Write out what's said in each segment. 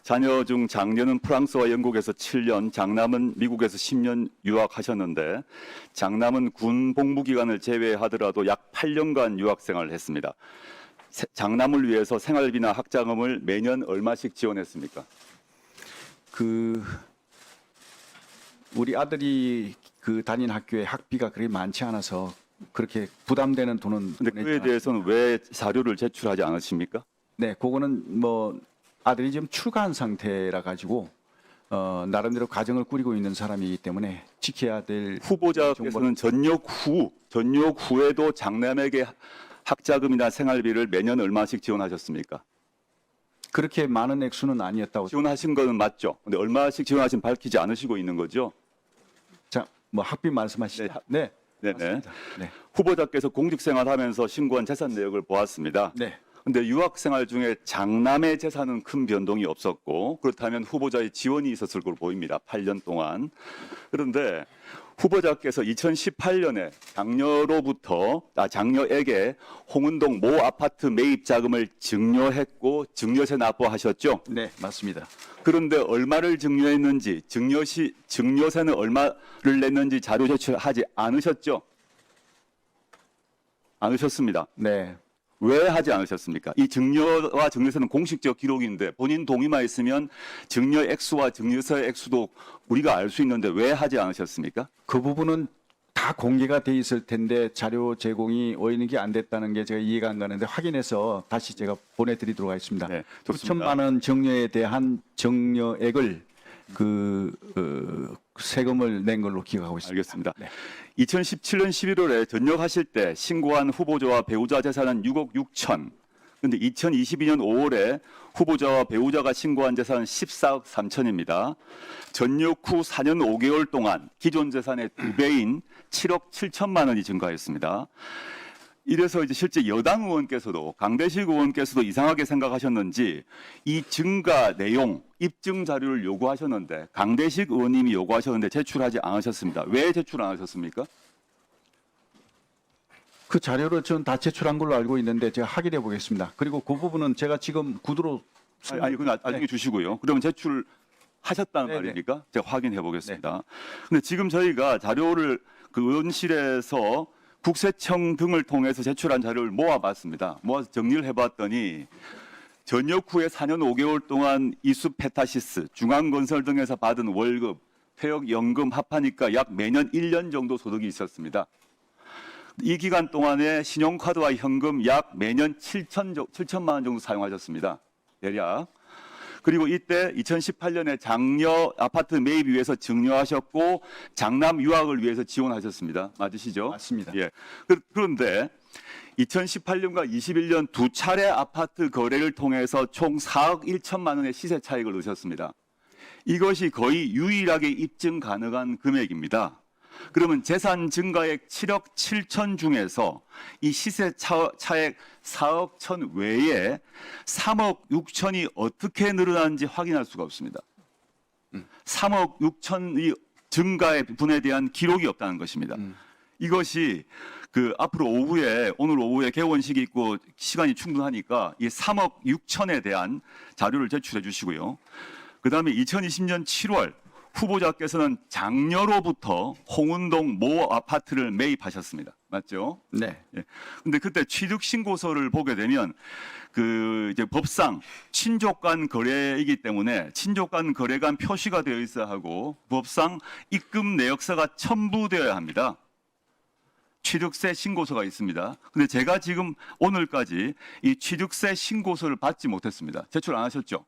자녀 중 장녀는 프랑스와 영국에서 7년, 장남은 미국에서 10년 유학하셨는데 장남은 군 복무 기간을 제외하더라도 약 8년간 유학 생활을 했습니다. 장남을 위해서 생활비나 학자금을 매년 얼마씩 지원했습니까? 우리 아들이 다닌 학교에 학비가 그렇게 많지 않아서 그렇게 부담되는 돈은 근데 보내지 그에 대해서는 왜 자료를 제출하지 않으십니까? 네, 그거는 뭐 아들이 지금 출가한 상태라 가지고 나름대로 가정을 꾸리고 있는 사람이기 때문에 지켜야 될 후보자께서는 전역 후에도 장남에게 학자금이나 생활비를 매년 얼마씩 지원하셨습니까? 그렇게 많은 액수는 아니었다고. 지원하신 거는 맞죠? 근데 얼마씩 지원하신 밝히지 않으시고 있는 거죠? 자, 뭐 학비 말씀하시죠? 네. 네네. 맞습니다. 네. 후보자께서 공직생활하면서 신고한 재산 내역을 보았습니다. 네. 근데 유학생활 중에 장남의 재산은 큰 변동이 없었고 그렇다면 후보자의 지원이 있었을 걸로 보입니다. 8년 동안. 그런데 후보자께서 2018년에 장녀에게 홍은동 모 아파트 매입 자금을 증여했고 증여세 납부하셨죠? 네, 맞습니다. 그런데 얼마를 증여했는지 증여세는 얼마를 냈는지 자료 제출하지 않으셨죠? 않으셨습니다. 네. 왜 하지 않으셨습니까? 이 증여와 증여세는 공식적 기록인데 본인 동의만 있으면 증여 액수와 증여세 액수도 우리가 알 수 있는데 왜 하지 않으셨습니까? 그 부분은 다 공개가 돼 있을 텐데 자료 제공이 어인이 안 됐다는 게 제가 이해가 안 가는데 확인해서 다시 제가 보내드리도록 하겠습니다. 네, 좋습니다. 9천만 원 증여에 대한 증여액을 세금을 낸 걸로 기억하고 있습니다. 알겠습니다. 네. 2017년 11월에 전역하실 때 신고한 후보자와 배우자 재산은 6억 6천. 그런데 2022년 5월에 후보자와 배우자가 신고한 재산은 14억 3천입니다. 전역 후 4년 5개월 동안 기존 재산의 2배인 7억 7천만 원이 증가했습니다. 이래서 이제 실제 여당 의원께서도 강대식 의원께서도 이상하게 생각하셨는지 이 증가 내용 입증 자료를 요구하셨는데 강대식 의원님이 요구하셨는데 제출하지 않으셨습니다. 왜 제출 안 하셨습니까? 그 자료를 저는 다 제출한 걸로 알고 있는데 제가 확인해 보겠습니다. 그리고 그 부분은 제가 지금 구두로 아니 그건 나중에 주시고요. 그러면 제출하셨다는 네네. 말입니까? 제가 확인해 보겠습니다. 근데 지금 저희가 자료를 그 의원실에서 국세청 등을 통해서 제출한 자료를 모아봤습니다. 모아서 정리를 해봤더니 전역 후에 4년 5개월 동안 이수페타시스, 중앙건설 등에서 받은 월급, 퇴역연금 합하니까 약 매년 1년 정도 소득이 있었습니다. 이 기간 동안에 신용카드와 현금 약 매년 7천만 원 정도 사용하셨습니다. 대략. 그리고 이때 2018년에 장녀 아파트 매입 위해서 증여하셨고 장남 유학을 위해서 지원하셨습니다. 맞으시죠? 맞습니다. 예. 그런데 2018년과 21년 두 차례 아파트 거래를 통해서 총 4억 1천만 원의 시세 차익을 얻으셨습니다. 이것이 거의 유일하게 입증 가능한 금액입니다. 그러면 재산 증가액 7억 7천 중에서 이 시세 차액 4억 천 외에 3억 6천이 어떻게 늘어나는지 확인할 수가 없습니다. 3억 6천이 증가의 부분에 대한 기록이 없다는 것입니다. 이것이 앞으로 오늘 오후에 개원식이 있고 시간이 충분하니까 이 3억 6천에 대한 자료를 제출해 주시고요. 그다음에 2020년 7월 후보자께서는 장녀로부터 홍은동 모 아파트를 매입하셨습니다. 맞죠? 네. 예. 근데 그때 취득 신고서를 보게 되면 이제 법상 친족 간 거래이기 때문에 친족 간 거래가 표시가 되어 있어야 하고 법상 입금 내역서가 첨부되어야 합니다. 취득세 신고서가 있습니다. 근데 제가 지금 오늘까지 이 취득세 신고서를 받지 못했습니다. 제출 안 하셨죠?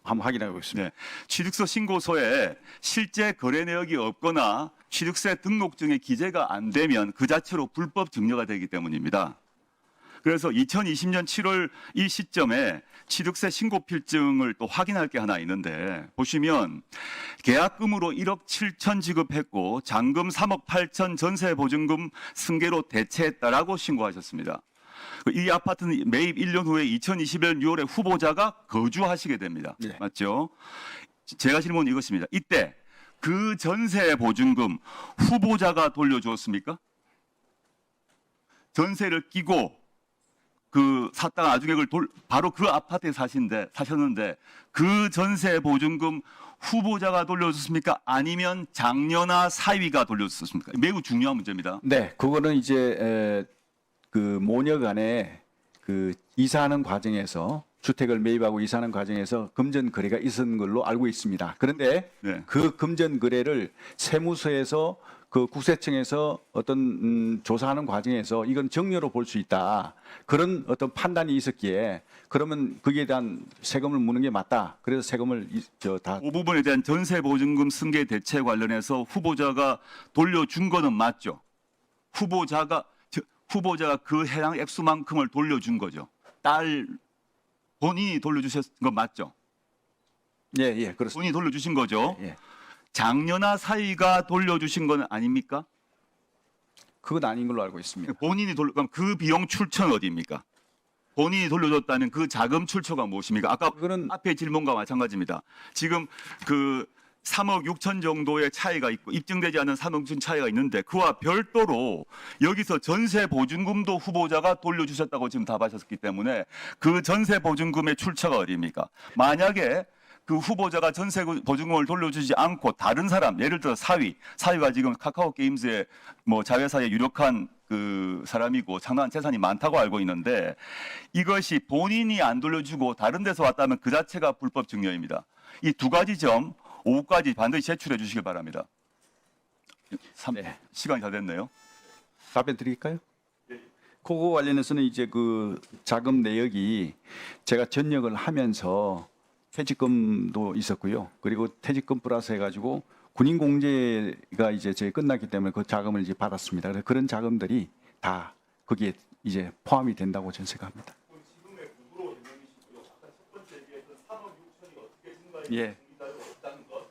한번 확인해 보겠습니다. 네. 취득세 신고서에 실제 거래 내역이 없거나 취득세 등록증에 기재가 안 되면 그 자체로 불법 증여가 되기 때문입니다. 그래서 2020년 7월 이 시점에 취득세 신고 필증을 또 확인할 게 하나 있는데 보시면 계약금으로 1억 7천 지급했고 잔금 3억 8천 전세 보증금 승계로 대체했다라고 신고하셨습니다. 이 아파트는 매입 1년 후에 2021년 6월에 후보자가 거주하시게 됩니다. 네. 맞죠? 제가 질문은 이것입니다. 이때 그 전세 보증금 후보자가 돌려주었습니까? 전세를 끼고 그 샀다가 나중에 그걸 바로 그 아파트에 사셨는데 그 전세 보증금 후보자가 돌려줬습니까? 아니면 장녀나 사위가 돌려줬습니까? 매우 중요한 문제입니다. 네, 그거는 이제 그 모녀 간에 그 이사하는 과정에서 주택을 매입하고 이사하는 과정에서 금전 거래가 있었는 걸로 알고 있습니다. 그런데 네. 그 금전 거래를 세무서에서 그 국세청에서 어떤 조사하는 과정에서 이건 정려로 볼 수 있다. 그런 어떤 판단이 있었기에 그러면 거기에 대한 세금을 무는 게 맞다. 그래서 세금을 다 그 부분에 대한 전세 보증금 승계 대체 관련해서 후보자가 돌려준 거는 맞죠? 후보자가 그 해당 액수만큼을 돌려준 거죠. 딸 본인이 돌려주셨던 건 맞죠? 예, 그렇습니다. 본인이 돌려주신 거죠. 예. 장녀나 사위가 돌려주신 건 아닙니까? 그건 아닌 걸로 알고 있습니다. 그럼 그 비용 출처는 어디입니까? 본인이 돌려줬다는 그 자금 출처가 무엇입니까? 아까 그거는 앞에 질문과 마찬가지입니다. 지금 그 3억 6천 정도의 차이가 있고 입증되지 않은 3억 6천 차이가 있는데 그와 별도로 여기서 전세 보증금도 후보자가 돌려주셨다고 지금 답하셨기 때문에 그 전세 보증금의 출처가 어디입니까? 만약에 그 후보자가 전세 보증금을 돌려주지 않고 다른 사람, 예를 들어 사위가 지금 카카오 게임즈의 뭐 자회사의 유력한 그 사람이고 상당한 재산이 많다고 알고 있는데 이것이 본인이 안 돌려주고 다른 데서 왔다면 그 자체가 불법 증여입니다. 이 두 가지 점 오후까지 반드시 제출해 주시길 바랍니다. 네. 시간이 다 됐네요. 답변 드릴까요? 그거 관련해서는 이제 그 자금 내역이 제가 전역을 하면서 퇴직금도 있었고요. 그리고 퇴직금 플러스 해가지고 군인 공제가 이제 저희 끝났기 때문에 그 자금을 이제 받았습니다. 그래서 그런 자금들이 다 거기에 이제 포함이 된다고 저는 생각합니다. 지금의 부부로 유명이시고요. 아까 첫 번째 얘기했던 3억 6천이 어떻게 증가했는지 예. 증가가 없다는 것.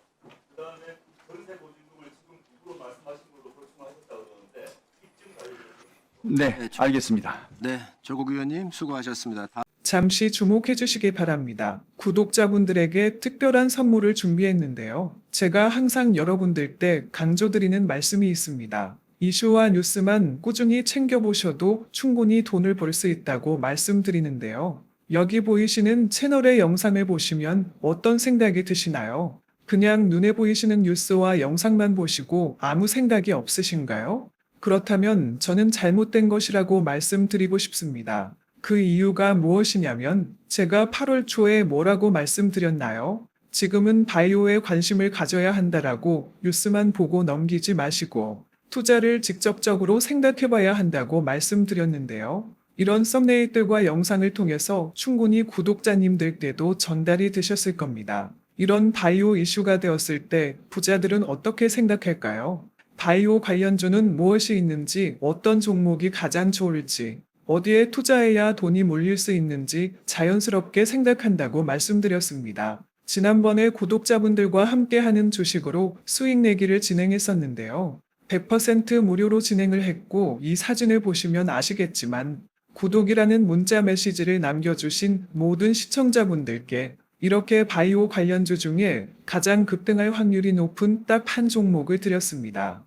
그다음에 전세 보증금을 지금 부부로 말씀하신 걸로 결정하셨다고 그러는데 입증 네, 알겠습니다. 네, 조국 의원님 수고하셨습니다. 잠시 주목해 주시기 바랍니다. 구독자분들에게 특별한 선물을 준비했는데요. 제가 항상 여러분들 때 강조드리는 말씀이 있습니다. 이슈와 뉴스만 꾸준히 챙겨보셔도 충분히 돈을 벌 수 있다고 말씀드리는데요. 여기 보이시는 채널의 영상을 보시면 어떤 생각이 드시나요? 그냥 눈에 보이시는 뉴스와 영상만 보시고 아무 생각이 없으신가요? 그렇다면 저는 잘못된 것이라고 말씀드리고 싶습니다. 그 이유가 무엇이냐면 제가 8월 초에 뭐라고 말씀드렸나요? 지금은 바이오에 관심을 가져야 한다라고 뉴스만 보고 넘기지 마시고 투자를 직접적으로 생각해봐야 한다고 말씀드렸는데요. 이런 썸네일들과 영상을 통해서 충분히 구독자님들께도 전달이 되셨을 겁니다. 이런 바이오 이슈가 되었을 때 부자들은 어떻게 생각할까요? 바이오 관련주는 무엇이 있는지, 어떤 종목이 가장 좋을지, 어디에 투자해야 돈이 몰릴 수 있는지 자연스럽게 생각한다고 말씀드렸습니다. 지난번에 구독자분들과 함께하는 주식으로 수익 내기를 진행했었는데요. 100% 무료로 진행을 했고 이 사진을 보시면 아시겠지만 구독이라는 문자 메시지를 남겨주신 모든 시청자분들께 이렇게 바이오 관련주 중에 가장 급등할 확률이 높은 딱 한 종목을 드렸습니다.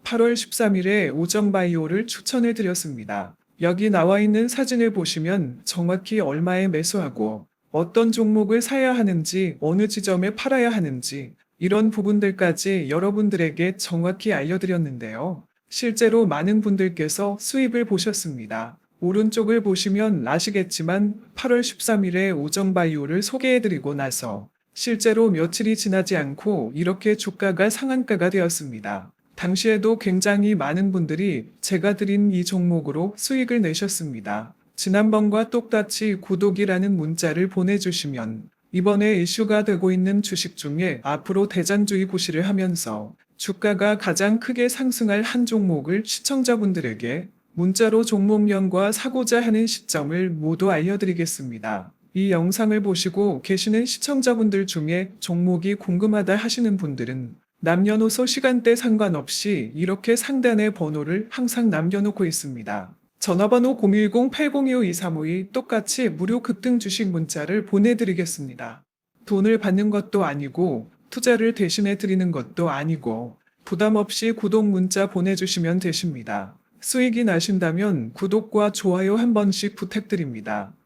8월 13일에 오정바이오를 추천해 드렸습니다. 여기 나와 있는 사진을 보시면 정확히 얼마에 매수하고 어떤 종목을 사야 하는지 어느 지점에 팔아야 하는지 이런 부분들까지 여러분들에게 정확히 알려드렸는데요. 실제로 많은 분들께서 수입을 보셨습니다. 오른쪽을 보시면 아시겠지만 8월 13일에 오정바이오를 소개해드리고 나서 실제로 며칠이 지나지 않고 이렇게 주가가 상한가가 되었습니다. 당시에도 굉장히 많은 분들이 제가 드린 이 종목으로 수익을 내셨습니다. 지난번과 똑같이 구독이라는 문자를 보내주시면 이번에 이슈가 되고 있는 주식 중에 앞으로 대장주의 구시를 하면서 주가가 가장 크게 상승할 한 종목을 시청자분들에게 문자로 종목명과 사고자 하는 시점을 모두 알려드리겠습니다. 이 영상을 보시고 계시는 시청자분들 중에 종목이 궁금하다 하시는 분들은 남녀노소 시간대 상관없이 이렇게 상단에 번호를 항상 남겨놓고 있습니다. 전화번호 010-8025-2352 똑같이 무료 급등 주식 문자를 보내드리겠습니다. 돈을 받는 것도 아니고 투자를 대신해 드리는 것도 아니고 부담 없이 구독 문자 보내주시면 되십니다. 수익이 나신다면 구독과 좋아요 한 번씩 부탁드립니다.